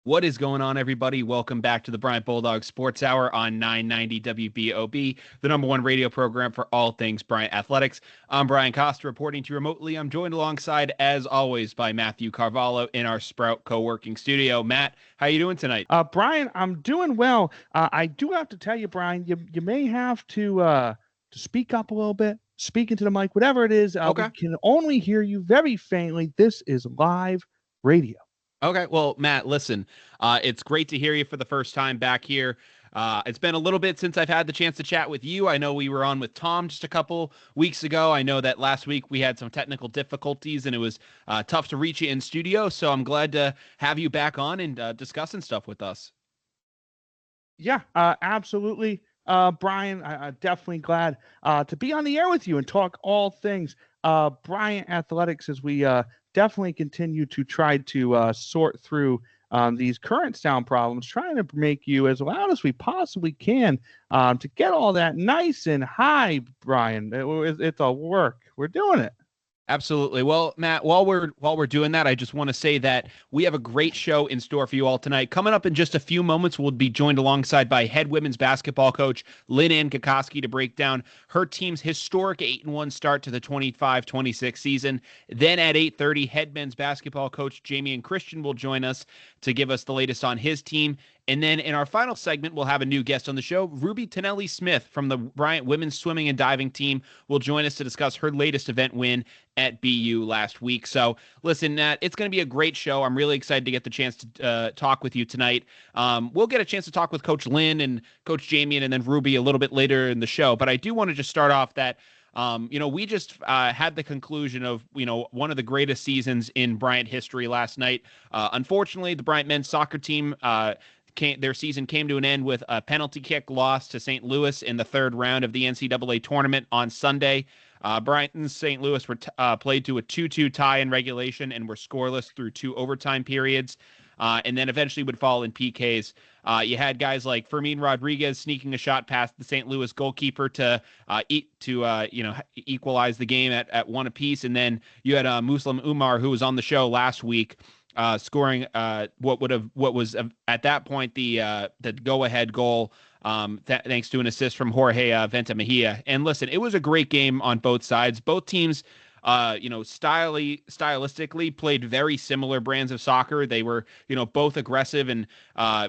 What is going on, everybody? Welcome back to the Bryant Bulldog Sports Hour on 990 WBOB, the number one radio program for all things Bryant Athletics. I'm Brian Costa reporting to you remotely. I'm joined alongside, as always, by Matthew Carvalho in our Sprout co-working studio. Matt, how you doing tonight? Brian, I'm doing well. I do have to tell you, Brian, you may have to speak up a little bit, speak into the mic, whatever it is. Okay. We can only hear you very faintly. This is live radio. Okay. Well, Matt, listen, it's great to hear you for the first time back here. It's been a little bit since I've had the chance to chat with you. I know we were on with Tom just a couple weeks ago. I know that last week we had some technical difficulties and it was tough to reach you in studio. So I'm glad to have you back on and discussing stuff with us. Yeah, absolutely. Brian, I'm definitely glad to be on the air with you and talk all things Bryant Athletics as we definitely continue to try to sort through these current sound problems, trying to make you as loud as we possibly can to get all that nice and high, Brian. It's a work. We're doing it. Absolutely. Well, Matt, while we're doing that, I just want to say that we have a great show in store for you all tonight. Coming up in just a few moments, we'll be joined alongside by head women's basketball coach Lynne-Ann Kokoski to break down her team's historic 8-1 start to the 25-26 season. Then at 8:30, head men's basketball coach Jamion Christian will join us to give us the latest on his team. And then in our final segment, we'll have a new guest on the show. At.Ruby Tonelli-Smith from the Bryant women's swimming and diving team will join us to discuss her latest event win at BU last week. So listen, Nat, it's going to be a great show. I'm really excited to get the chance to talk with you tonight. We'll get a chance to talk with Coach Lynn and Coach Jamion and then Ruby a little bit later in the show. But I do want to just start off that we just had the conclusion of, one of the greatest seasons in Bryant history last night. Unfortunately, the Bryant men's soccer team, their season came to an end with a penalty kick loss to St. Louis in the third round of the NCAA tournament on Sunday. Bryant and St. Louis were played to a 2-2 tie in regulation and were scoreless through 2 overtime periods, and then eventually would fall in PKs. You had guys like Fermin Rodriguez sneaking a shot past the St. Louis goalkeeper to equalize the game at one apiece, and then you had Muslim Umar, who was on the show last week, scoring what was at that point the go-ahead goal, thanks to an assist from Jorge Ventimiglia. And listen, it was a great game on both sides. Both teams, stylistically played very similar brands of soccer. They were, both aggressive and,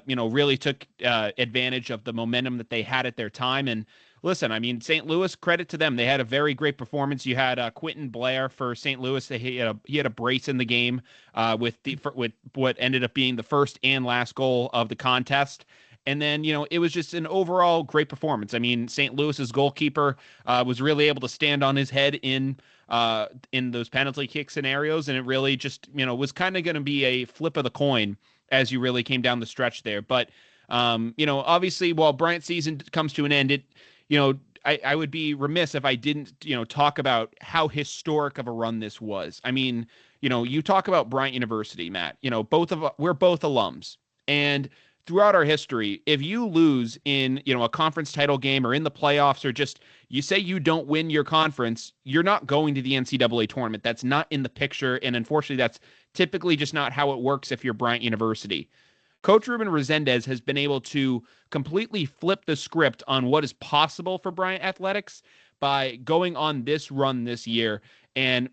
really took advantage of the momentum that they had at their time. And listen, I mean, St. Louis, credit to them. They had a very great performance. You had Quentin Blair for St. Louis. He had a brace in the game with what ended up being the first and last goal of the contest. And then, it was just an overall great performance. I mean, St. Louis's goalkeeper was really able to stand on his head in those penalty kick scenarios. And it really just, was kind of going to be a flip of the coin as you really came down the stretch there. But, obviously, while Bryant season comes to an end, I would be remiss if I didn't, talk about how historic of a run this was. I mean, you talk about Bryant University, Matt, we're both alums. And throughout our history, if you lose in, a conference title game or in the playoffs, or just you say you don't win your conference, you're not going to the NCAA tournament. That's not in the picture. And unfortunately, that's typically just not how it works if you're Bryant University. Coach Ruben Resendes has been able to completely flip the script on what is possible for Bryant Athletics by going on this run this year. And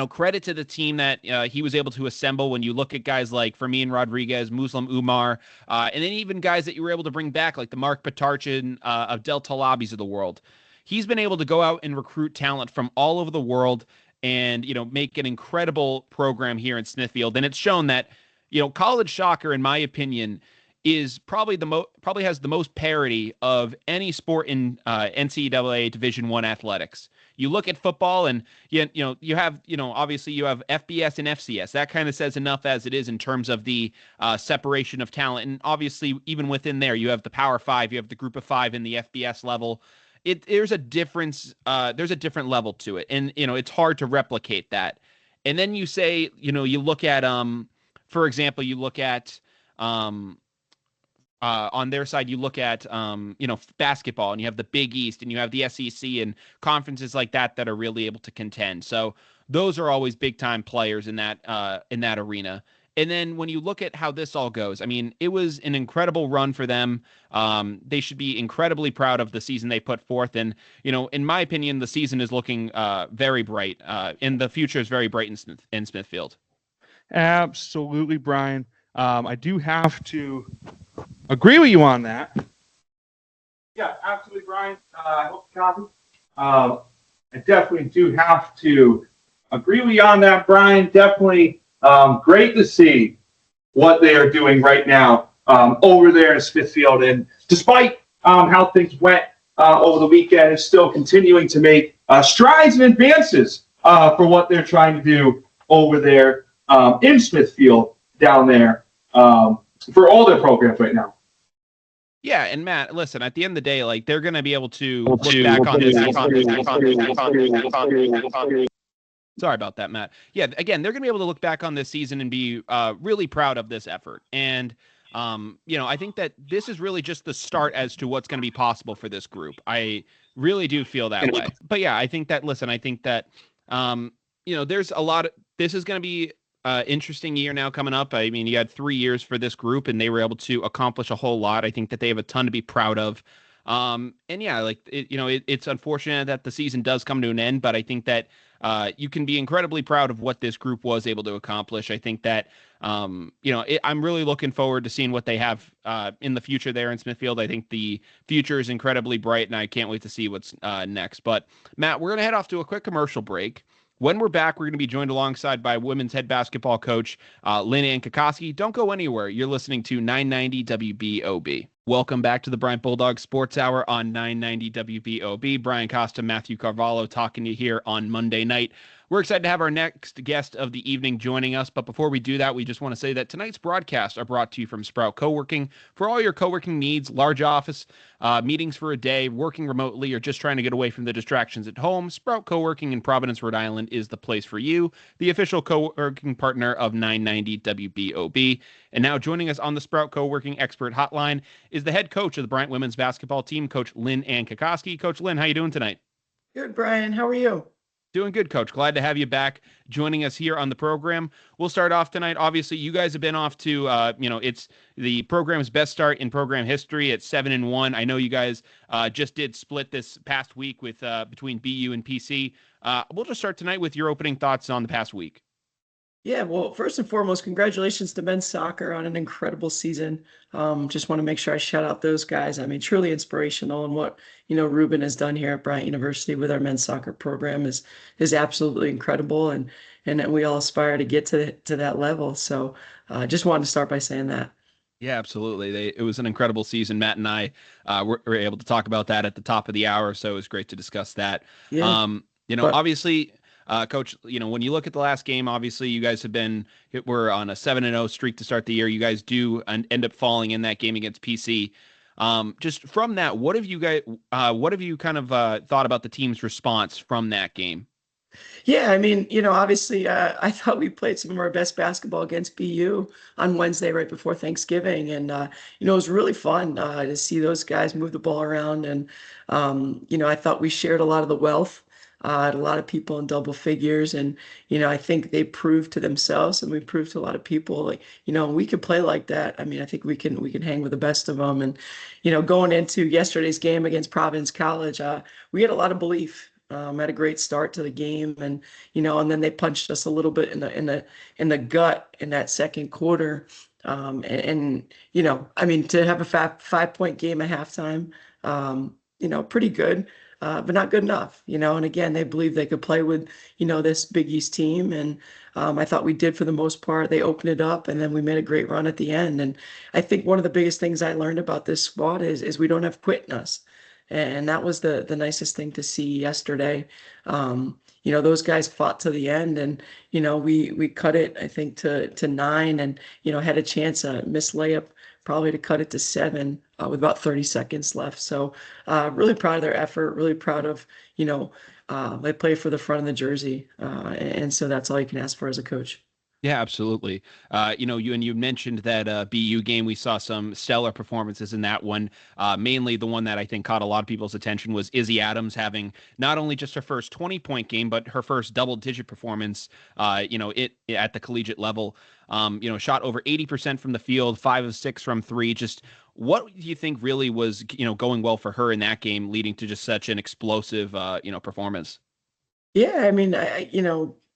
credit to the team that he was able to assemble when you look at guys like Fermin Rodriguez, Muslim Umar, and then even guys that you were able to bring back like the Mark Batarchin of Delta Lobbies of the world. He's been able to go out and recruit talent from all over the world and, make an incredible program here in Smithfield. And it's shown that, college soccer, in my opinion, is probably has the most parity of any sport in NCAA Division I athletics. You look at football and you have, obviously you have FBS and FCS. That kind of says enough as it is in terms of the separation of talent. And obviously even within there, you have the Power Five, you have the Group of Five in the FBS level. There's a difference. There's a different level to it. And, it's hard to replicate that. And then you say, you look at, for example, you look at, on their side, you look at, basketball, and you have the Big East, and you have the SEC and conferences like that are really able to contend. So those are always big time players in that arena. And then when you look at how this all goes, I mean, it was an incredible run for them. They should be incredibly proud of the season they put forth. And, in my opinion, the season is looking very bright, and the future is very bright in Smithfield. Absolutely, Brian. I do have to agree with you on that. Yeah, absolutely, Brian. I hope you copy. I definitely do have to agree with you on that, Brian. Definitely great to see what they are doing right now over there in Smithfield. And despite how things went over the weekend, it's still continuing to make strides and advances for what they're trying to do over there in Smithfield down there for all their programs right now. Yeah, and Matt, listen, at the end of the day, like, they're going to be able to look back on this. Sorry about that, Matt. Yeah, again, they're going to be able to look back on this season and be really proud of this effort. And, I think that this is really just the start as to what's going to be possible for this group. I really do feel that way. But yeah, I think that, there's a lot of, this is going to be interesting year now coming up. I mean, you had 3 years for this group and they were able to accomplish a whole lot. I think that they have a ton to be proud of. And yeah, it's unfortunate that the season does come to an end, but I think that you can be incredibly proud of what this group was able to accomplish. I think that, I'm really looking forward to seeing what they have in the future there in Smithfield. I think the future is incredibly bright and I can't wait to see what's next. But Matt, we're going to head off to a quick commercial break. When we're back, we're going to be joined alongside by women's head basketball coach Lynne-Ann Kokoski. Don't go anywhere. You're listening to 990 WBOB. Welcome back to the Bryant Bulldog Sports Hour on 990 WBOB. Brian Costa, Matthew Carvalho talking to you here on Monday night. We're excited to have our next guest of the evening joining us. But before we do that, we just want to say that tonight's broadcasts are brought to you from Sprout Co-working. For all your co-working needs, large office, meetings for a day, working remotely, or just trying to get away from the distractions at home, Sprout Co-working in Providence, Rhode Island is the place for you, the official co-working partner of 990 WBOB. And now joining us on the Sprout Co-working Expert Hotline is the head coach of the Bryant women's basketball team, Coach Lynne-Ann Kokoski. Coach Lynn, how you doing tonight? Good, Brian. How are you? Doing good, Coach. Glad to have you back joining us here on the program. We'll start off tonight. Obviously, you guys have been off to, it's the program's best start in program history at 7-1. I know you guys just did split this past week with between BU and PC. We'll just start tonight with your opening thoughts on the past week. Yeah, well, first and foremost, congratulations to men's soccer on an incredible season. Just want to make sure I shout out those guys. I mean, truly inspirational, and what Ruben has done here at Bryant University with our men's soccer program is absolutely incredible, and we all aspire to get to that level. So, just wanted to start by saying that. Yeah, absolutely. It was an incredible season. Matt and I were able to talk about that at the top of the hour, so it was great to discuss that. Yeah. Obviously. Coach, when you look at the last game, obviously you guys we're on a 7-0 streak to start the year. You guys do end up falling in that game against PC. Just from that, what have you kind of thought about the team's response from that game? Yeah, I mean, obviously, I thought we played some of our best basketball against BU on Wednesday right before Thanksgiving. And, it was really fun to see those guys move the ball around. And, I thought we shared a lot of the wealth. A lot of people in double figures, and I think they proved to themselves, and we proved to a lot of people, like, we can play like that. I mean, I think we can hang with the best of them. And going into yesterday's game against Providence College, we had a lot of belief. Had a great start to the game, and and then they punched us a little bit in the gut in that second quarter. And I mean, to have a 5-point game at halftime, pretty good. But not good enough, and again, they believed they could play with, this Big East team. And I thought we did for the most part. They opened it up, and then we made a great run at the end. And I think one of the biggest things I learned about this squad is we don't have quit in us. And that was the nicest thing to see yesterday. Those guys fought to the end, and, we cut it, I think, to 9, and, had a chance, a missed layup, probably to cut it to 7 with about 30 seconds left. So really proud of their effort, really proud of, they play for the front of the jersey. And so that's all you can ask for as a coach. Yeah, absolutely. You mentioned that BU game. We saw some stellar performances in that one. Mainly the one that I think caught a lot of people's attention was Izzy Adams having not only just her first 20-point game, but her first double-digit performance. It at the collegiate level. Shot over 80% from the field, 5 of 6 from three. Just what do you think really was going well for her in that game, leading to just such an explosive performance? Yeah, I mean,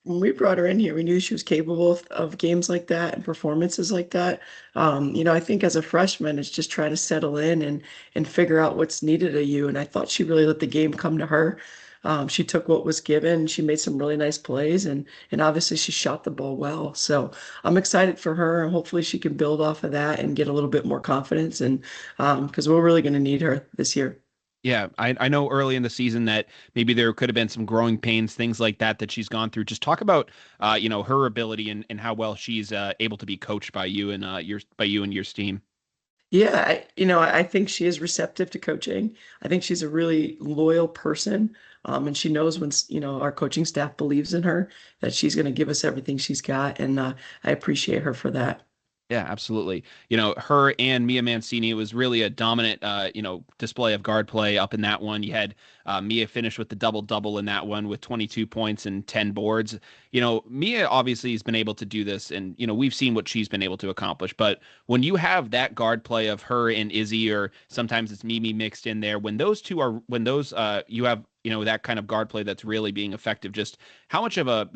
when we brought her in here, we knew she was capable of games like that and performances like that. I think as a freshman, it's just try to settle in and figure out what's needed of you. And I thought she really let the game come to her. She took what was given. She made some really nice plays, and obviously she shot the ball well. So I'm excited for her, and hopefully she can build off of that and get a little bit more confidence. And because we're really going to need her this year. Yeah, I know early in the season that maybe there could have been some growing pains, things like that she's gone through. Just talk about, her ability and how well she's able to be coached by you and your team. Yeah, I think she is receptive to coaching. I think she's a really loyal person, and she knows when, our coaching staff believes in her, that she's going to give us everything she's got, and I appreciate her for that. Yeah, absolutely. Her and Mia Mancini, it was really a dominant, display of guard play up in that one. You had Mia finish with the double-double in that one with 22 points and 10 boards. Mia obviously has been able to do this, and, we've seen what she's been able to accomplish. But when you have that guard play of her and Izzy, or sometimes it's Mimi mixed in there, you have, that kind of guard play that's really being effective, just how much of a,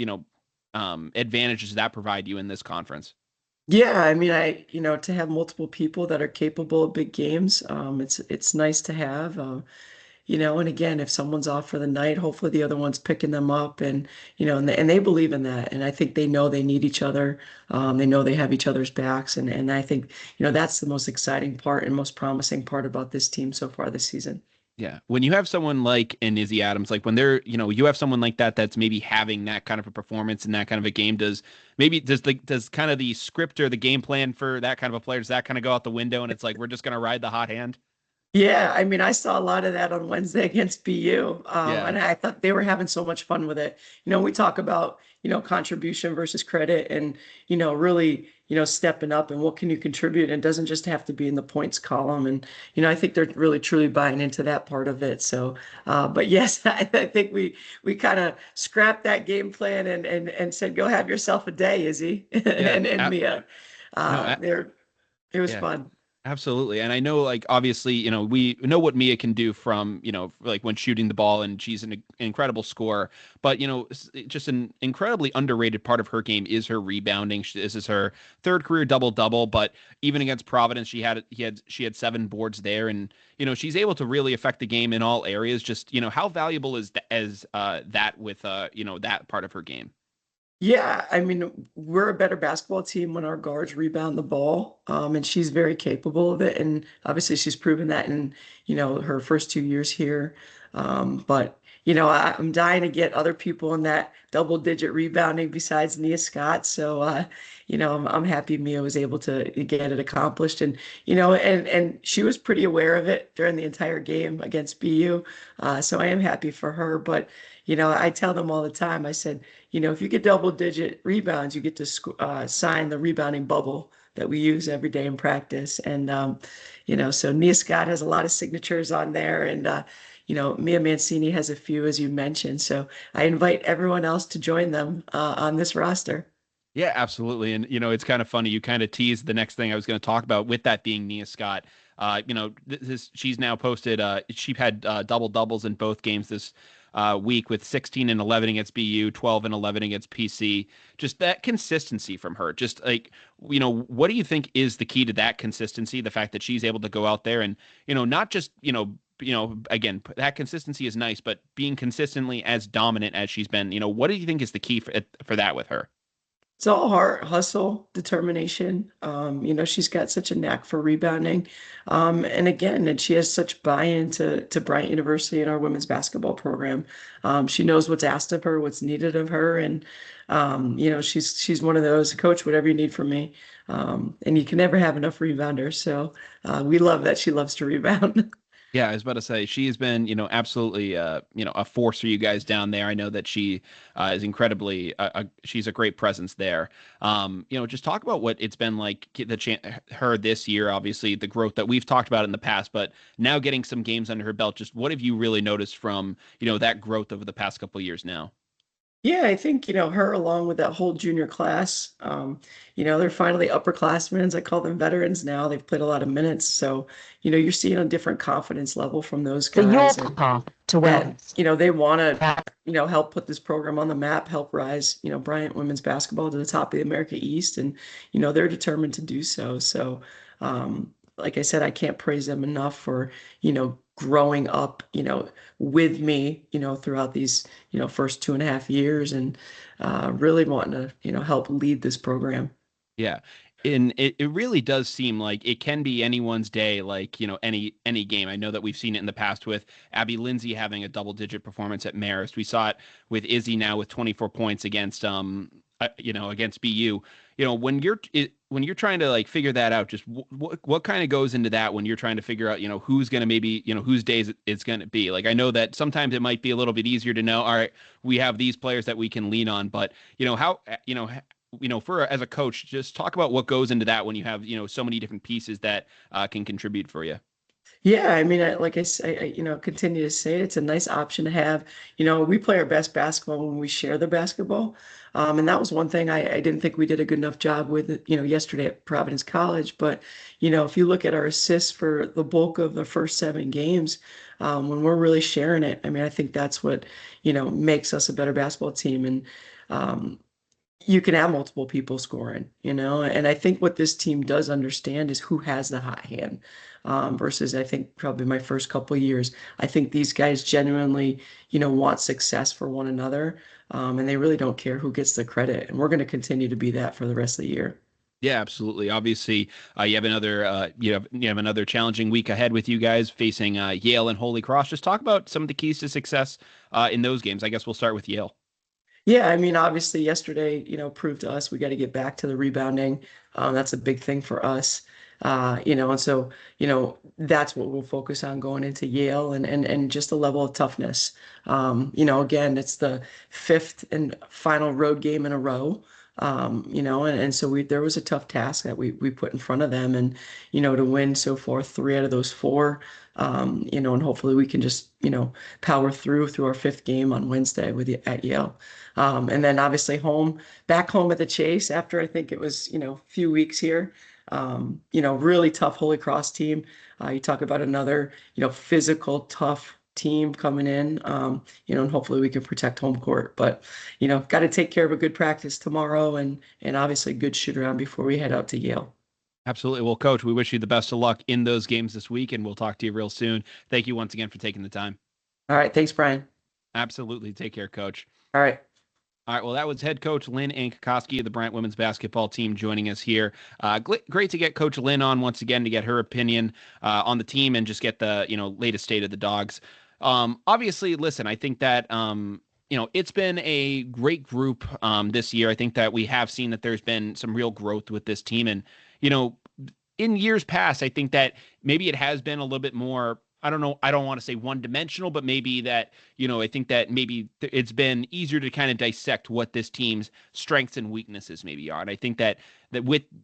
advantage does that provide you in this conference? Yeah, I mean, to have multiple people that are capable of big games, it's nice to have. And again, if someone's off for the night, hopefully the other one's picking them up, and they believe in that, and I think they know they need each other. They know they have each other's backs, and I think that's the most exciting part and most promising part about this team so far this season. Yeah. When you have someone like an Izzy Adams, like when you have someone like that's maybe having that kind of a performance in that kind of a game, does kind of the script or the game plan for that kind of a player, does that kind of go out the window and it's like, we're just going to ride the hot hand? Yeah, I mean, I saw a lot of that on Wednesday against BU, Yeah. and I thought they were having so much fun with it. We talk about, contribution versus credit, and, really, stepping up and what can you contribute. And it doesn't just have to be in the points column. And, I think they're really truly buying into that part of it. So, but yes, I think we kind of scrapped that game plan and said, go have yourself a day, Izzy Yeah. and Mia. No, There, it was yeah. fun. Absolutely. And I know, like, obviously, we know what Mia can do from, like when shooting the ball, and she's an incredible scorer. But, just an incredibly underrated part of her game is her rebounding. This is her third career double-double, but even against Providence, she had 7 boards there. And, she's able to really affect the game in all areas. Just, how valuable is that with, that part of her game? Yeah, I mean, we're a better basketball team when our guards rebound the ball, and she's very capable of it. And obviously, she's proven that in, her first 2 years here. But I'm dying to get other people in that double-digit rebounding besides Nia Scott. So, I'm happy Mia was able to get it accomplished, and and she was pretty aware of it during the entire game against BU. So I am happy for her. But I tell them all the time. I said, if you get double-digit rebounds, you get to sign the rebounding bubble that we use every day in practice. And so Nia Scott has a lot of signatures on there, and Mia Mancini has a few, as you mentioned. So I invite everyone else to join them on this roster. Yeah, absolutely. And, it's kind of funny. You kind of teased the next thing I was going to talk about, with that being Nia Scott. She's now posted, she had double doubles in both games this week, with 16 and 11 against BU, 12 and 11 against PC. Just that consistency from her. Just like, what do you think is the key to that consistency? The fact that she's able to go out there and, not just, again, that consistency is nice, but being consistently as dominant as she's been, what do you think is the key for that with her? It's all heart, hustle, determination. She's got such a knack for rebounding. And she has such buy-in to Bryant University and our women's basketball program. She knows what's asked of her, what's needed of her. And, she's one of those, coach, whatever you need from me. And you can never have enough rebounders. So we love that she loves to rebound. Yeah, I was about to say she has been, absolutely, a force for you guys down there. I know that she is incredibly, she's a great presence there. Just talk about what it's been like her this year. Obviously, the growth that we've talked about in the past, but now getting some games under her belt. Just what have you really noticed from, that growth over the past couple of years now? Yeah, I think, her along with that whole junior class, they're finally upperclassmen. I call them veterans now. They've played a lot of minutes. So, you're seeing a different confidence level from those guys. And path to that, wellness. they want to, help put this program on the map, help rise, Bryant women's basketball to the top of the America East. And, they're determined to do so. So, like I said, I can't praise them enough for, growing up, with me, throughout these, first 2.5 years and really wanting to, help lead this program. Yeah. And it really does seem like it can be anyone's day, like, any game. I know that we've seen it in the past with Abby Lindsay having a double-digit performance at Marist. We saw it with Izzy now with 24 points against against BU. When you're trying to like figure that out, just what kind of goes into that when you're trying to figure out, who's going to maybe, whose days it's going to be. Like, I know that sometimes it might be a little bit easier to know, all right, we have these players that we can lean on, but for as a coach, just talk about what goes into that when you have, so many different pieces that can contribute for you. Yeah, I mean, like I say, continue to say it's a nice option to have. We play our best basketball when we share the basketball. And that was one thing I didn't think we did a good enough job with, yesterday at Providence College. But, if you look at our assists for the bulk of the first 7 games, when we're really sharing it, I mean, I think that's what, makes us a better basketball team. And, you can have multiple people scoring, and I think what this team does understand is who has the hot hand, versus I think probably my first couple of years. I think these guys genuinely, want success for one another, and they really don't care who gets the credit. And we're going to continue to be that for the rest of the year. Yeah, absolutely. Obviously, you have another challenging week ahead with you guys facing Yale and Holy Cross. Just talk about some of the keys to success in those games. I guess we'll start with Yale. Yeah, I mean, obviously yesterday, proved to us we got to get back to the rebounding. That's a big thing for us. And so, that's what we'll focus on going into Yale and just the level of toughness. Again, it's the 5th and final road game in a row. And so there was a tough task that we put in front of them and, to win so far 3 out of those 4, and hopefully we can just, power through our 5th game on Wednesday at Yale. And then obviously back home at the Chase after I think it was, a few weeks here, really tough Holy Cross team. You talk about another, physical, tough team coming in, and hopefully we can protect home court. But, got to take care of a good practice tomorrow and obviously good shoot around before we head out to Yale. Absolutely. Well, Coach, we wish you the best of luck in those games this week, and we'll talk to you real soon. Thank you once again for taking the time. All right. Thanks, Brian. Absolutely. Take care, Coach. All right. All right, well, that was head coach Lynne-Ann Kokoski of the Bryant women's basketball team joining us here. Great to get Coach Lynn on once again to get her opinion on the team and just get the latest state of the Dogs. Obviously, listen, I think that it's been a great group this year. I think that we have seen that there's been some real growth with this team, and in years past, I think that maybe it has been a little bit more. I don't know. I don't want to say one-dimensional, but maybe that, I think that maybe it's been easier to kind of dissect what this team's strengths and weaknesses maybe are. And I think that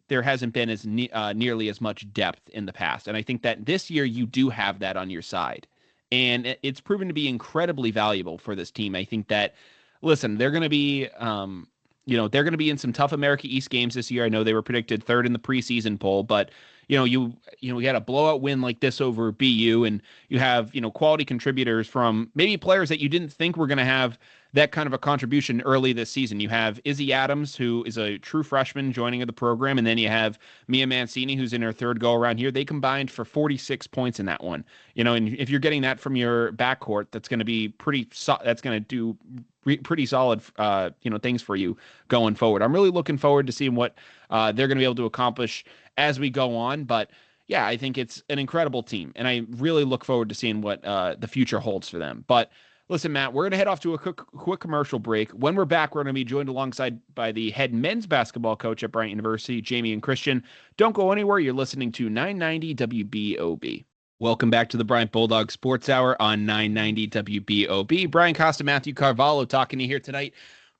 there hasn't been as nearly as much depth in the past. And I think that this year you do have that on your side. And it's proven to be incredibly valuable for this team. I think that, listen, they're going to be, they're going to be in some tough America East games this year. I know they were predicted 3rd in the preseason poll, but you had a blowout win like this over BU, and you have, quality contributors from maybe players that you didn't think were going to have that kind of a contribution early this season. You have Izzy Adams, who is a true freshman joining the program, and then you have Nia Mancini, who's in her 3rd go around here. They combined for 46 points in that one. And if you're getting that from your backcourt, that's going to be that's going to do pretty solid, things for you going forward. I'm really looking forward to seeing what they're going to be able to accomplish as we go on. But yeah, I think it's an incredible team, and I really look forward to seeing what the future holds for them. But listen, Matt, we're going to head off to a quick commercial break. When we're back, we're going to be joined alongside by the head men's basketball coach at Bryant University, Jamion Christian. Don't go anywhere. You're listening to 990 WBOB. Welcome back to the Bryant Bulldog Sports Hour on 990 WBOB. Brian Costa, Matthew Carvalho talking to you here tonight.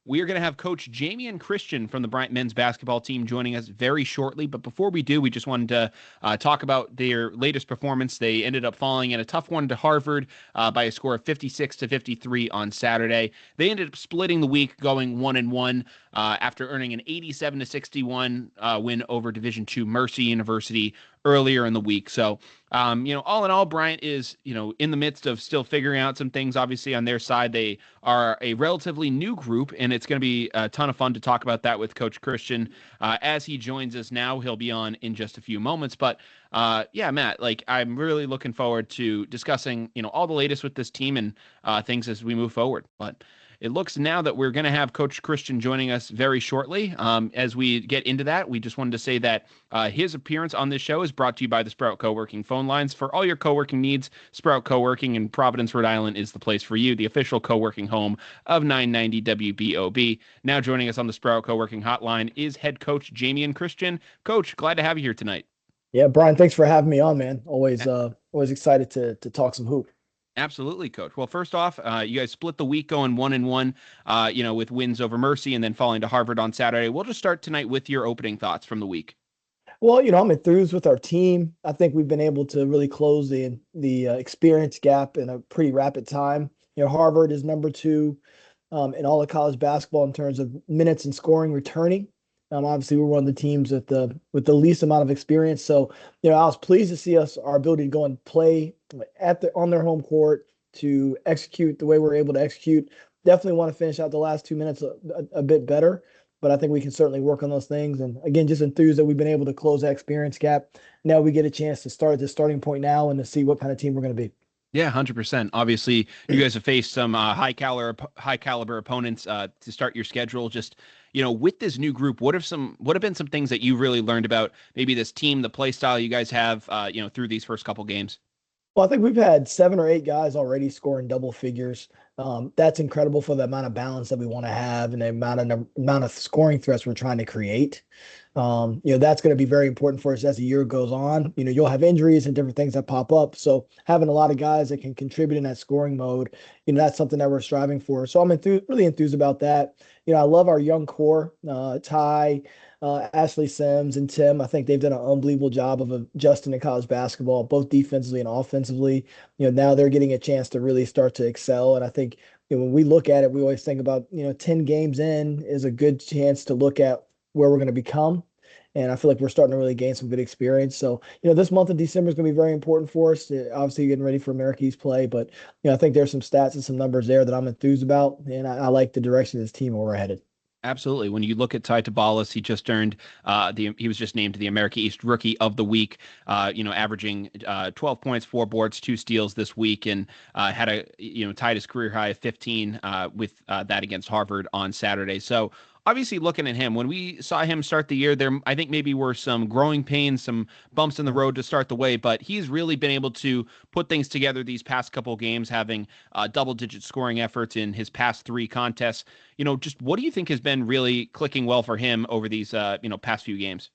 We are going to have Coach Jamion Christian from the Bryant men's basketball team joining us very shortly. But before we do, we just wanted to talk about their latest performance. They ended up falling in a tough one to Harvard by a score of 56-53 on Saturday. They ended up splitting the week, going 1-1 after earning an 87-61 win over Division II Mercy University earlier in the week. So, all in all, Bryant is, in the midst of still figuring out some things. Obviously, on their side, they are a relatively new group, and it's going to be a ton of fun to talk about that with Coach Christian as he joins us now. He'll be on in just a few moments. But Matt, I'm really looking forward to discussing, all the latest with this team and things as we move forward. But it looks now that we're going to have Coach Christian joining us very shortly. As we get into that, we just wanted to say that his appearance on this show is brought to you by the Sprout Co-working phone lines. For all your co-working needs, Sprout Co-working in Providence, Rhode Island is the place for you, the official co-working home of 990 WBOB. Now joining us on the Sprout Co-working hotline is head coach Jamion Christian. Coach, glad to have you here tonight. Yeah, Brian, thanks for having me on, man. Always excited to talk some hoop. Absolutely, Coach. Well, first off, you guys split the week going 1-1, with wins over Mercy and then falling to Harvard on Saturday. We'll just start tonight with your opening thoughts from the week. Well, I'm enthused with our team. I think we've been able to really close the experience gap in a pretty rapid time. Harvard is number 2 in all of college basketball in terms of minutes and scoring returning. Obviously, we're one of the teams with the least amount of experience. So, I was pleased to see our ability to go and play on their home court, to execute the way we're able to execute. Definitely want to finish out the last 2 minutes a bit better, but I think we can certainly work on those things. And again, just enthused that we've been able to close that experience gap. Now we get a chance to start at the starting point now and to see what kind of team we're going to be. Yeah, 100%. Obviously, you guys have faced some high caliber opponents to start your schedule. Just, with this new group, what have been some things that you really learned about maybe this team, the play style you guys have, through these first couple games? Well, I think we've had 7 or 8 guys already scoring double figures. That's incredible for the amount of balance that we want to have and the amount of scoring threats we're trying to create. That's going to be very important for us as the year goes on. You'll have injuries and different things that pop up. So having a lot of guys that can contribute in that scoring mode, that's something that we're striving for. So I'm really enthused about that. I love our young core, Ty, Ashley Sims and Tim. I think they've done an unbelievable job of adjusting to college basketball, both defensively and offensively. Now they're getting a chance to really start to excel. And I think when we look at it, we always think about, 10 games in is a good chance to look at where we're going to become. And I feel like we're starting to really gain some good experience. So, this month of December is going to be very important for us. Obviously, getting ready for American East play. But, I think there's some stats and some numbers there that I'm enthused about. And I like the direction of this team where we're headed. Absolutely. When you look at Ty Tabales, he just earned he was just named the America East Rookie of the Week, averaging 12 points, 4 boards, 2 steals this week, and had tied his career high of 15 with that against Harvard on Saturday. So obviously looking at him, when we saw him start the year, there I think maybe were some growing pains, some bumps in the road to start the way, but he's really been able to put things together these past couple of games, having double-digit scoring efforts in his past 3 contests. Just what do you think has been really clicking well for him over these past few games?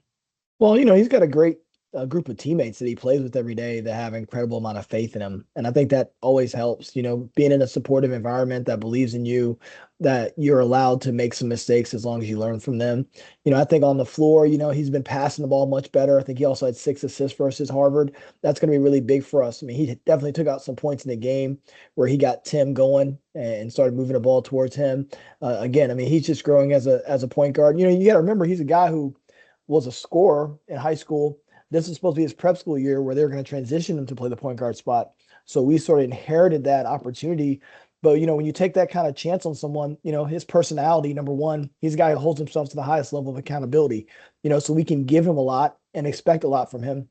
Well, he's got a great group of teammates that he plays with every day that have an incredible amount of faith in him. And I think that always helps, being in a supportive environment that believes in you, that you're allowed to make some mistakes as long as you learn from them. I think on the floor, he's been passing the ball much better. I think he also had 6 assists versus Harvard. That's going to be really big for us. I mean, he definitely took out some points in the game where he got Tim going and started moving the ball towards him. Again, he's just growing as a point guard. You got to remember, he's a guy who was a scorer in high school. This is supposed to be his prep school year where they're going to transition him to play the point guard spot. So we sort of inherited that opportunity. But, when you take that kind of chance on someone, his personality, number one, he's a guy who holds himself to the highest level of accountability, so we can give him a lot and expect a lot from him.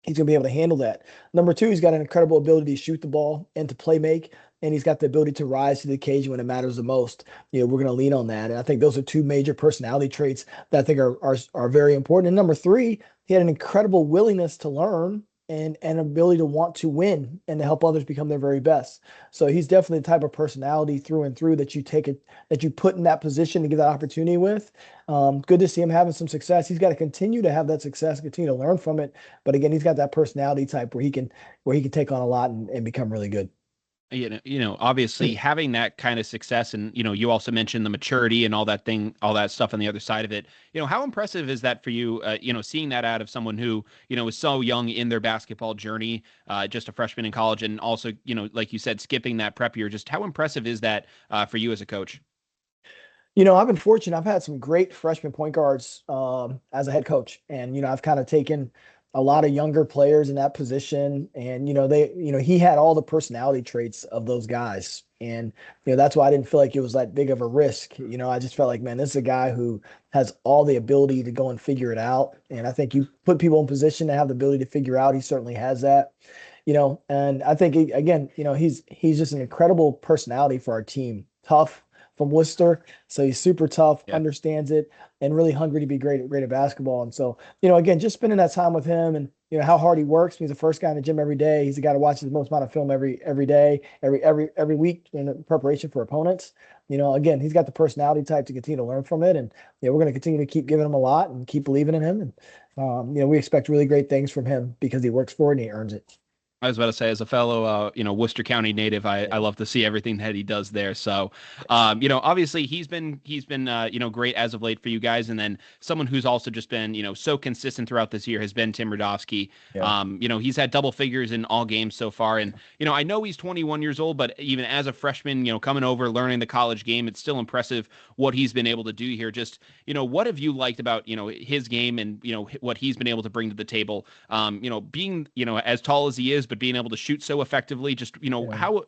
He's going to be able to handle that. Number 2, he's got an incredible ability to shoot the ball and to play make, and he's got the ability to rise to the occasion when it matters the most. We're going to lean on that. And I think those are 2 major personality traits that I think are very important. And number 3, he had an incredible willingness to learn and ability to want to win and to help others become their very best. So he's definitely the type of personality through and through that you put in that position to give that opportunity with. Good to see him having some success. He's got to continue to have that success, continue to learn from it. But again, he's got that personality type where he can take on a lot and become really good. Obviously having that kind of success, and you also mentioned the maturity and all that stuff on the other side of it. How impressive is that for you? Seeing that out of someone who is so young in their basketball journey, just a freshman in college, and also like you said, skipping that prep year. Just how impressive is that for you as a coach? I've been fortunate. I've had some great freshman point guards as a head coach, and I've kind of taken a lot of younger players in that position, and he had all the personality traits of those guys, and that's why I didn't feel like it was that big of a risk. I just felt like, man, this is a guy who has all the ability to go and figure it out, and I think you put people in position to have the ability to figure out. He certainly has that. And I think he's just an incredible personality for our team. Tough, from Worcester, so he's super tough, understands it, and really hungry to be great at basketball. And so, again, just spending that time with him, and how hard he works. He's the first guy in the gym every day. He's the guy that watches the most amount of film every day, every week in preparation for opponents. Again, he's got the personality type to continue to learn from it, and we're going to continue to keep giving him a lot and keep believing in him. And we expect really great things from him because he works for it and he earns it. I was about to say, as a fellow, Worcester County native, I love to see everything that he does there. So, obviously he's been great as of late for you guys. And then someone who's also just been, so consistent throughout this year has been Tim Rudovskii. Yeah. He's had double figures in all games so far. And, I know he's 21 years old, but even as a freshman, coming over, learning the college game, it's still impressive what he's been able to do here. Just, what have you liked about, his game and, what he's been able to bring to the table? Being, as tall as he is, but being able to shoot so effectively, just, how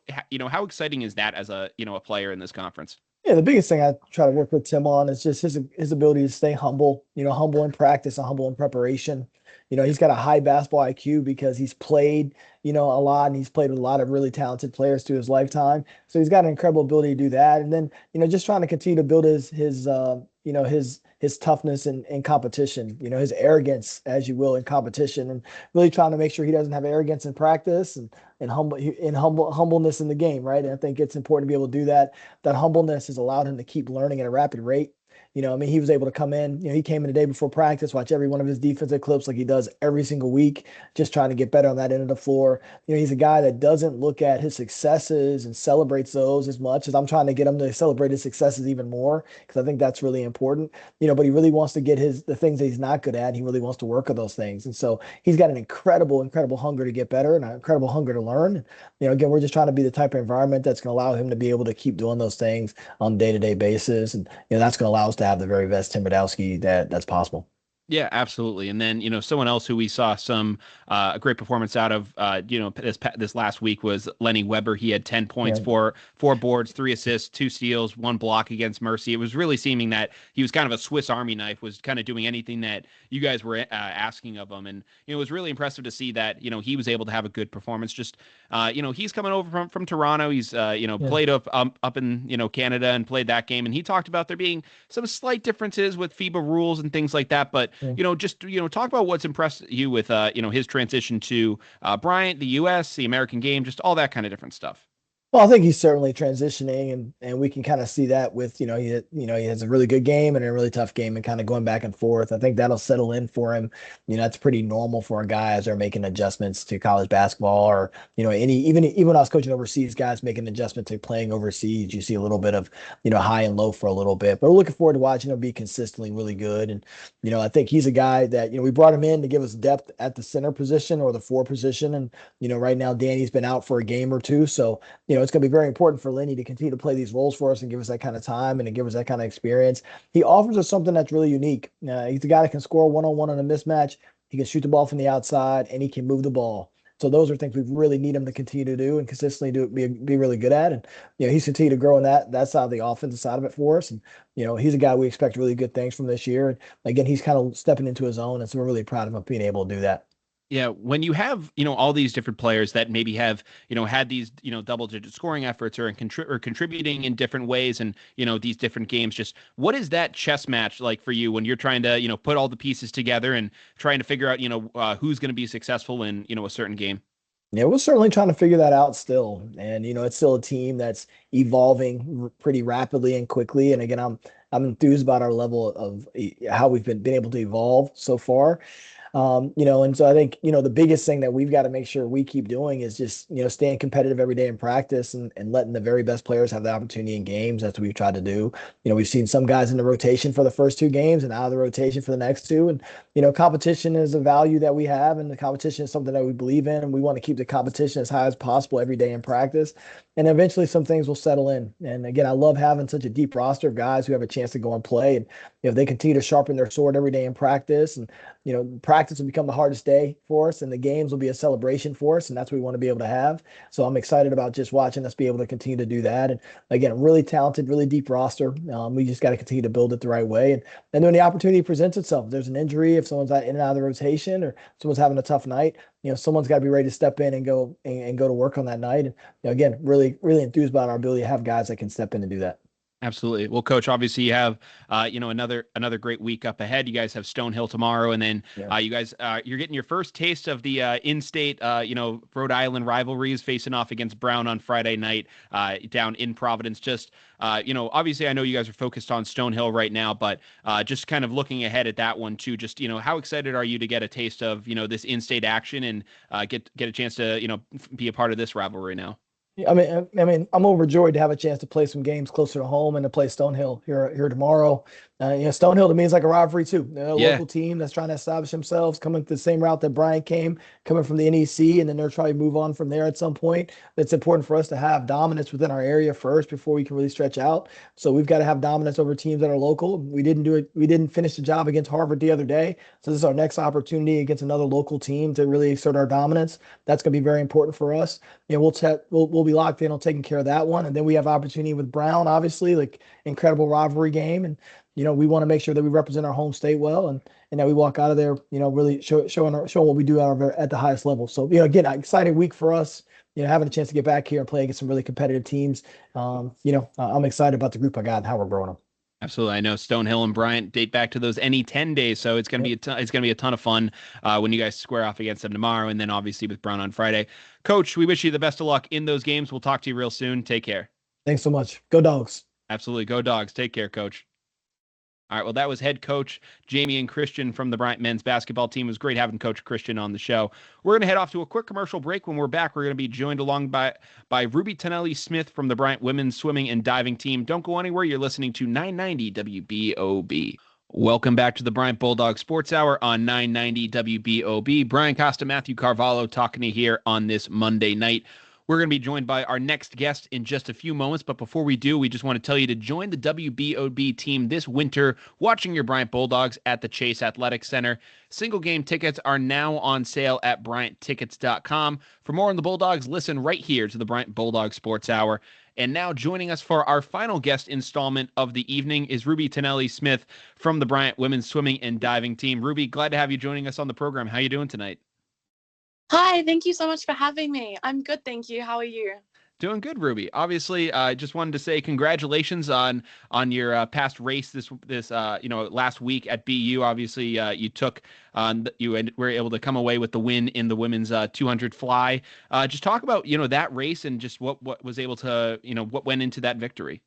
exciting is that as a player in this conference? Yeah, the biggest thing I try to work with Tim on is just his ability to stay humble, humble in practice and humble in preparation. He's got a high basketball IQ because he's played, a lot, and he's played with a lot of really talented players through his lifetime. So he's got an incredible ability to do that. And then, just trying to continue to build his toughness in competition, his arrogance, as you will, in competition, and really trying to make sure he doesn't have arrogance in practice and humbleness in the game, right? And I think it's important to be able to do that. That humbleness has allowed him to keep learning at a rapid rate. He was able to come in, he came in the day before practice, watch every one of his defensive clips like he does every single week, just trying to get better on that end of the floor. He's a guy that doesn't look at his successes and celebrates those as much as I'm trying to get him to celebrate his successes even more, because I think that's really important, but he really wants to get the things that he's not good at. And he really wants to work on those things. And so he's got an incredible hunger to get better and an incredible hunger to learn. Again, we're just trying to be the type of environment that's going to allow him to be able to keep doing those things on a day-to-day basis. And, that's going to allow us to have the very best Tim Rudovskii that's possible. Yeah, absolutely. And then, someone else who we saw some a great performance out of, this last week was Lenny Weber. He had 10 points, four boards, 3 assists, 2 steals, 1 block against Mercy. It was really seeming that he was kind of a Swiss Army knife, was kind of doing anything that you guys were asking of him. And, it was really impressive to see that, he was able to have a good performance. Just, he's coming over from Toronto. He's, played up in, Canada and played that game. And he talked about there being some slight differences with FIBA rules and things like that. But just talk about what's impressed you with his transition to Bryant, the U.S., the American game, just all that kind of different stuff. Well, I think he's certainly transitioning, and we can kind of see that with, he has a really good game and a really tough game and kind of going back and forth. I think that'll settle in for him. That's pretty normal for a guy as they're making adjustments to college basketball, or, even when I was coaching overseas, guys making an adjustment to playing overseas, you see a little bit of, high and low for a little bit, but we're looking forward to watching him be consistently really good. And, I think he's a guy that, we brought him in to give us depth at the center position or the 4 position. And, right now Danny's been out for a game or two. So, it's going to be very important for Lenny to continue to play these roles for us and give us that kind of time and to give us that kind of experience. He offers us something that's really unique. He's a guy that can score one-on-one on a mismatch. He can shoot the ball from the outside, and he can move the ball. So those are things we really need him to continue to do and consistently be really good at. And, he's continued to grow in that side of the offensive side of it for us. And, he's a guy we expect really good things from this year. And again, he's kind of stepping into his own. And so we're really proud of him being able to do that. Yeah, when you have, all these different players that maybe have, had these, double-digit scoring efforts or contributing in different ways and, these different games, just what is that chess match like for you when you're trying to, put all the pieces together and trying to figure out, who's going to be successful in, a certain game? Yeah, we're certainly trying to figure that out still. And, it's still a team that's evolving pretty rapidly and quickly. And again, I'm enthused about our level of how we've been able to evolve so far. And so I think, the biggest thing that we've got to make sure we keep doing is just, staying competitive every day in practice and letting the very best players have the opportunity in games. That's what we've tried to do. We've seen some guys in the rotation for the first two games and out of the rotation for the next two. And, competition is a value that we have, and the competition is something that we believe in, and we want to keep the competition as high as possible every day in practice. And eventually some things will settle in. And again, I love having such a deep roster of guys who have a chance to go and play. And if they continue to sharpen their sword every day in practice, and practice will become the hardest day for us, and the games will be a celebration for us, and that's what we want to be able to have. So I'm excited about just watching us be able to continue to do that. And again, really talented, really deep roster. We just got to continue to build it the right way. And when the opportunity presents itself, if there's an injury, if someone's in and out of the rotation, or someone's having a tough night, someone's got to be ready to step in and go to work on that night. And again, really, really enthused about our ability to have guys that can step in and do that. Absolutely. Well, Coach, obviously you have, another great week up ahead. You guys have Stonehill tomorrow, and then you guys, you're getting your first taste of the in-state, Rhode Island rivalries, facing off against Brown on Friday night down in Providence. Just, obviously I know you guys are focused on Stonehill right now, but just kind of looking ahead at that one too. Just, how excited are you to get a taste of, this in-state action and get a chance to, be a part of this rivalry now? I mean, I'm overjoyed to have a chance to play some games closer to home and to play Stonehill here tomorrow. Stonehill to me is like a rivalry too. Local team that's trying to establish themselves, coming the same route that Bryant came, coming from the NEC, and then they're trying to move on from there at some point. It's important for us to have dominance within our area first before we can really stretch out. So we've got to have dominance over teams that are local. We didn't do it. We didn't finish the job against Harvard the other day. So this is our next opportunity against another local team to really assert our dominance. That's going to be very important for us. We'll be locked in on taking care of that one. And then we have opportunity with Brown, obviously, like incredible rivalry game. And, we want to make sure that we represent our home state well, and that we walk out of there, really showing what we do at the highest level. So, again, an exciting week for us, having a chance to get back here and play against some really competitive teams. I'm excited about the group I got and how we're growing them. Absolutely. I know Stonehill and Bryant date back to those NE10 days, so it's going to be a ton of fun when you guys square off against them tomorrow, and then obviously with Brown on Friday. Coach, we wish you the best of luck in those games. We'll talk to you real soon. Take care. Thanks so much. Go Dogs. Absolutely. Go Dogs. Take care, Coach. All right, well, that was head coach Jamion Christian from the Bryant men's basketball team. It was great having Coach Christian on the show. We're going to head off to a quick commercial break. When we're back, we're going to be joined along by At.Ruby Tonelli-Smith from the Bryant women's swimming and diving team. Don't go anywhere. You're listening to 990 WBOB. Welcome back to the Bryant Bulldog Sports Hour on 990 WBOB. Brian Costa, Matthew Carvalho talking to you here on this Monday night. We're going to be joined by our next guest in just a few moments, but before we do, we just want to tell you to join the WBOB team this winter, watching your Bryant Bulldogs at the Chase Athletic Center. Single game tickets are now on sale at BryantTickets.com. For more on the Bulldogs, listen right here to the Bryant Bulldog Sports Hour. And now joining us for our final guest installment of the evening is At.Ruby Tonelli-Smith from the Bryant women's swimming and diving team. Ruby, glad to have you joining us on the program. How are you doing tonight? Hi, thank you so much for having me. I'm good, thank you. How are you? Doing good, Ruby. Obviously, I just wanted to say congratulations on your past race this last week at BU. Obviously, you were able to come away with the win in the women's 200 fly. Just talk about that race and just what was able to what went into that victory.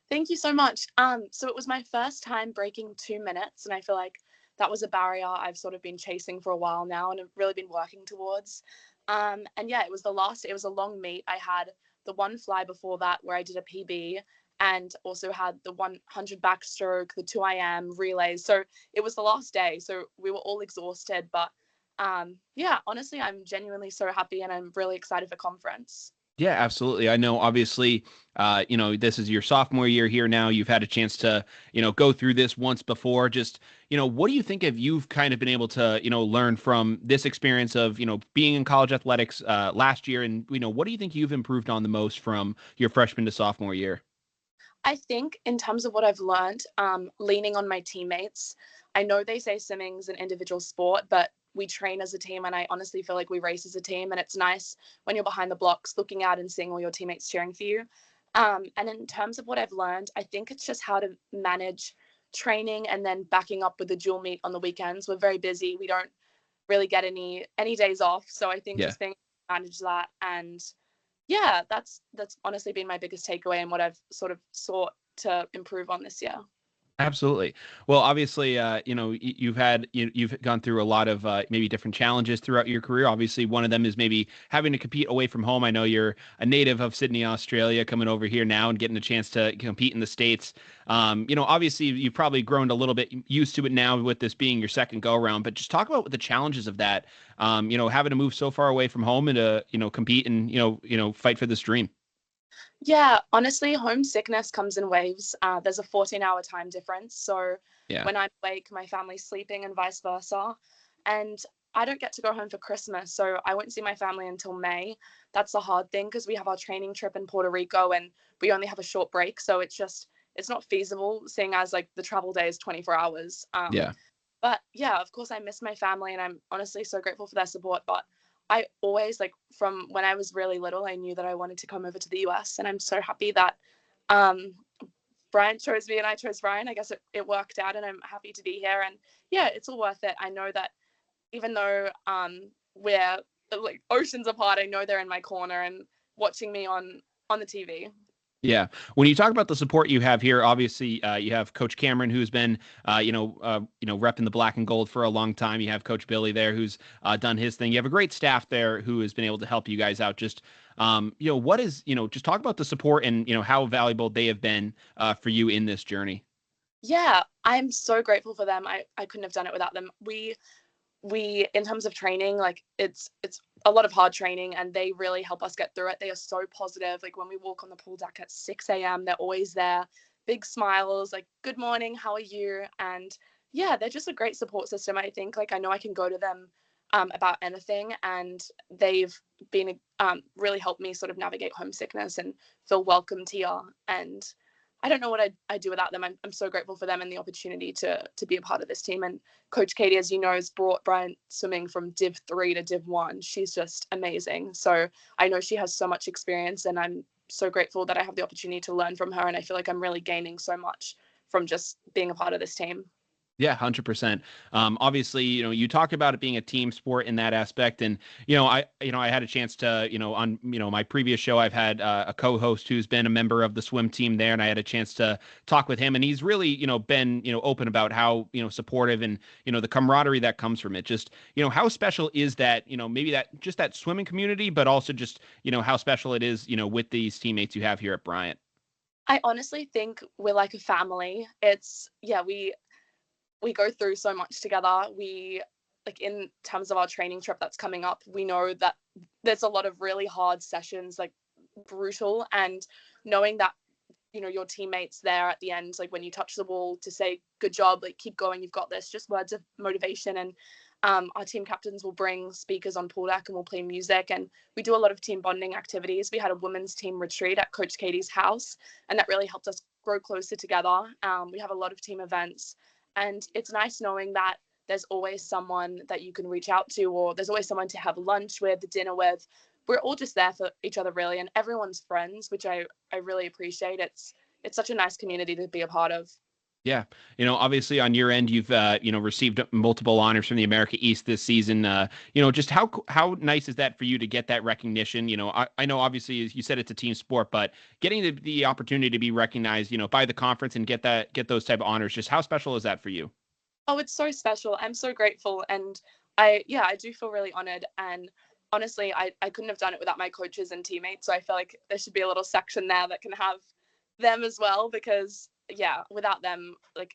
Thank you so much. So it was my first time breaking 2 minutes, and I feel like that was a barrier I've sort of been chasing for a while now and have really been working towards. And yeah, it was a long meet. I had the one fly before that where I did a PB, and also had the 100 backstroke, the 2 IM relays. So it was the last day. So we were all exhausted, but yeah, honestly, I'm genuinely so happy, and I'm really excited for conference. Yeah, absolutely. I know, obviously, this is your sophomore year here now. You've had a chance to, go through this once before. Just, what do you think you've kind of been able to, learn from this experience of, being in college athletics last year? And, what do you think you've improved on the most from your freshman to sophomore year? I think in terms of what I've learned, leaning on my teammates. I know they say swimming's an individual sport, but we train as a team, and I honestly feel like we race as a team. And it's nice when you're behind the blocks looking out and seeing all your teammates cheering for you. And in terms of what I've learned, I think it's just how to manage training and then backing up with the dual meet on the weekends. We're very busy. We don't really get any days off. So I think just being able to manage that, and yeah, that's honestly been my biggest takeaway and what I've sort of sought to improve on this year. Absolutely. Well, obviously, you've gone through a lot of maybe different challenges throughout your career. Obviously, one of them is maybe having to compete away from home. I know you're a native of Sydney, Australia, coming over here now and getting a chance to compete in the States. Obviously, you've probably grown a little bit used to it now with this being your second go around. But just talk about the challenges of that. Having to move so far away from home and to compete and fight for this dream. Yeah, honestly, homesickness comes in waves. There's a 14-hour time difference. So when I'm awake, my family's sleeping and vice versa. And I don't get to go home for Christmas. So I won't see my family until May. That's the hard thing because we have our training trip in Puerto Rico and we only have a short break. So it's not feasible, seeing as like the travel day is 24 hours. But yeah, of course I miss my family and I'm honestly so grateful for their support. But I always, like, from when I was really little, I knew that I wanted to come over to the US, and I'm so happy that Brian chose me and I chose Brian. I guess it worked out, and I'm happy to be here. And yeah, it's all worth it. I know that even though we're like oceans apart, I know they're in my corner and watching me on the TV. Yeah. When you talk about the support you have here, obviously you have Coach Cameron, who's been, repping the black and gold for a long time. You have Coach Billy there, who's done his thing. You have a great staff there who has been able to help you guys out. Just, just talk about the support and, how valuable they have been for you in this journey. Yeah, I'm so grateful for them. I couldn't have done it without them. We in terms of training, like it's a lot of hard training and they really help us get through it. They are so positive. Like when we walk on the pool deck at 6 a.m, they're always there, big smiles, like, good morning, how are you? And yeah, they're just a great support system. I think, like, I know I can go to them about anything, and they've been really helped me sort of navigate homesickness and feel welcomed here. And I don't know what I'd do without them. I'm so grateful for them and the opportunity to be a part of this team. And Coach Katie, as you know, has brought Bryant swimming from Div 3 to Div 1. She's just amazing. So I know she has so much experience, and I'm so grateful that I have the opportunity to learn from her. And I feel like I'm really gaining so much from just being a part of this team. Yeah, 100%. Obviously, you talk about it being a team sport in that aspect. And, I had a chance to, on, my previous show, I've had a co-host who's been a member of the swim team there. And I had a chance to talk with him, and he's really, been, open about how, supportive and, the camaraderie that comes from it. Just, how special is that, maybe that swimming community, but also just, how special it is, with these teammates you have here at Bryant. I honestly think we're like a family. We go through so much together. We, like, in terms of our training trip that's coming up, we know that there's a lot of really hard sessions, like brutal, and knowing that, your teammates there at the end, like when you touch the wall, to say, good job, like, keep going, you've got this, just words of motivation. And our team captains will bring speakers on pool deck and we'll play music, and we do a lot of team bonding activities. We had a women's team retreat at Coach Katie's house, and that really helped us grow closer together. We have a lot of team events. And it's nice knowing that there's always someone that you can reach out to, or there's always someone to have lunch with, dinner with. We're all just there for each other, really, and everyone's friends, which I really appreciate. It's such a nice community to be a part of. Yeah. Obviously on your end, you've, received multiple honors from the America East this season. Just how nice is that for you to get that recognition? I know obviously you said it's a team sport, but getting the opportunity to be recognized, by the conference and get those type of honors, just how special is that for you? Oh, it's so special. I'm so grateful. And I do feel really honored. And honestly, I couldn't have done it without my coaches and teammates. So I feel like there should be a little section there that can have them as well, because yeah, without them, like,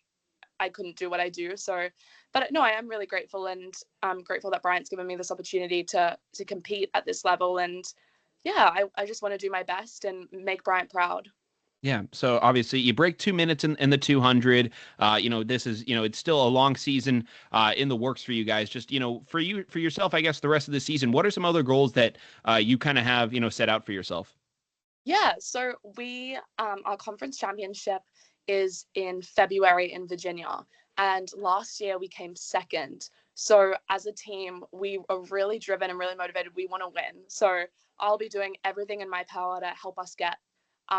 I couldn't do what I do. So, but no, I am really grateful, and I'm grateful that Bryant's given me this opportunity to compete at this level. And yeah, I just want to do my best and make Bryant proud. Yeah. So obviously you break 2 minutes in the 200. This is, it's still a long season in the works for you guys. Just, for yourself, I guess the rest of the season, what are some other goals that you kind of have, set out for yourself? Yeah. So our conference championship is in February in Virginia. And last year we came second. So as a team, we are really driven and really motivated. We want to win. So I'll be doing everything in my power to help us get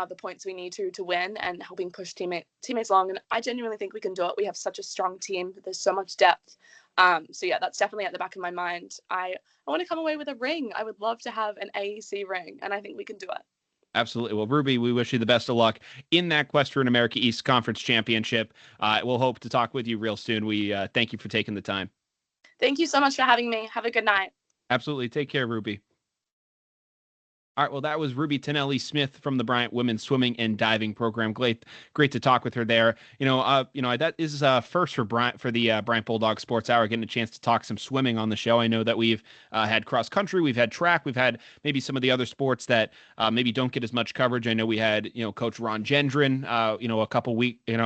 the points we need to win, and helping push teammates along. And I genuinely think we can do it. We have such a strong team. There's so much depth. So yeah, that's definitely at the back of my mind. I want to come away with a ring. I would love to have an AEC ring, and I think we can do it. Absolutely. Well, Ruby, we wish you the best of luck in that quest for an America East Conference Championship. We'll hope to talk with you real soon. We thank you for taking the time. Thank you so much for having me. Have a good night. Absolutely. Take care, Ruby. All right, well, that was Ruby Tonelli-Smith from the Bryant Women's Swimming and Diving Program. Great to talk with her there. That is first for the Bryant Bulldog Sports Hour, getting a chance to talk some swimming on the show. I know that we've had cross country, we've had track, we've had maybe some of the other sports that maybe don't get as much coverage. I know we had Coach Ron Gendron,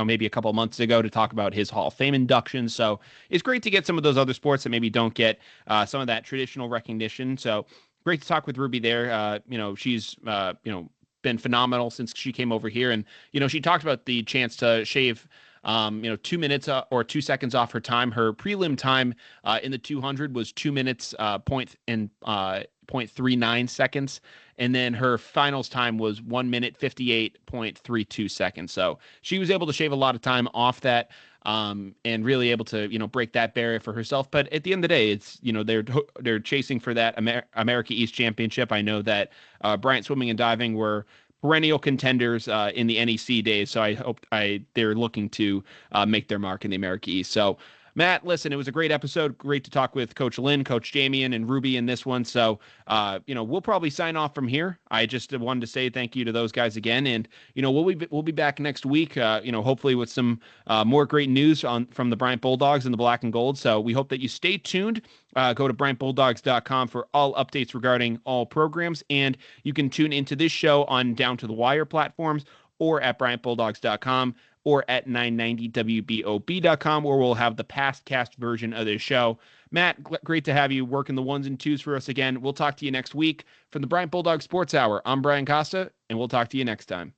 maybe a couple months ago to talk about his Hall of Fame induction. So it's great to get some of those other sports that maybe don't get some of that traditional recognition. So great to talk with Ruby there. She's, been phenomenal since she came over here. And, she talked about the chance to shave, 2 minutes or 2 seconds off her time. Her prelim time in the 200 was 2 minutes, 0.39 seconds. And then her finals time was 1 minute, 58.32 seconds. So she was able to shave a lot of time off that. And really able to, break that barrier for herself. But at the end of the day, it's, they're chasing for that America East Championship. I know that Bryant Swimming and Diving were perennial contenders in the NEC days. So I hope they're looking to make their mark in the America East. So Matt, listen, it was a great episode. Great to talk with Coach Lynn, Coach Jamion, and Ruby in this one. So, we'll probably sign off from here. I just wanted to say thank you to those guys again. And, we'll be back next week, hopefully with some more great news from the Bryant Bulldogs and the Black and Gold. So we hope that you stay tuned. Go to BryantBulldogs.com for all updates regarding all programs. And you can tune into this show on Down to the Wire platforms or at BryantBulldogs.com. or at 990WBOB.com, where we'll have the past cast version of this show. Matt, great to have you working the ones and twos for us again. We'll talk to you next week from the Bryant Bulldog Sports Hour. I'm Brian Costa, and we'll talk to you next time.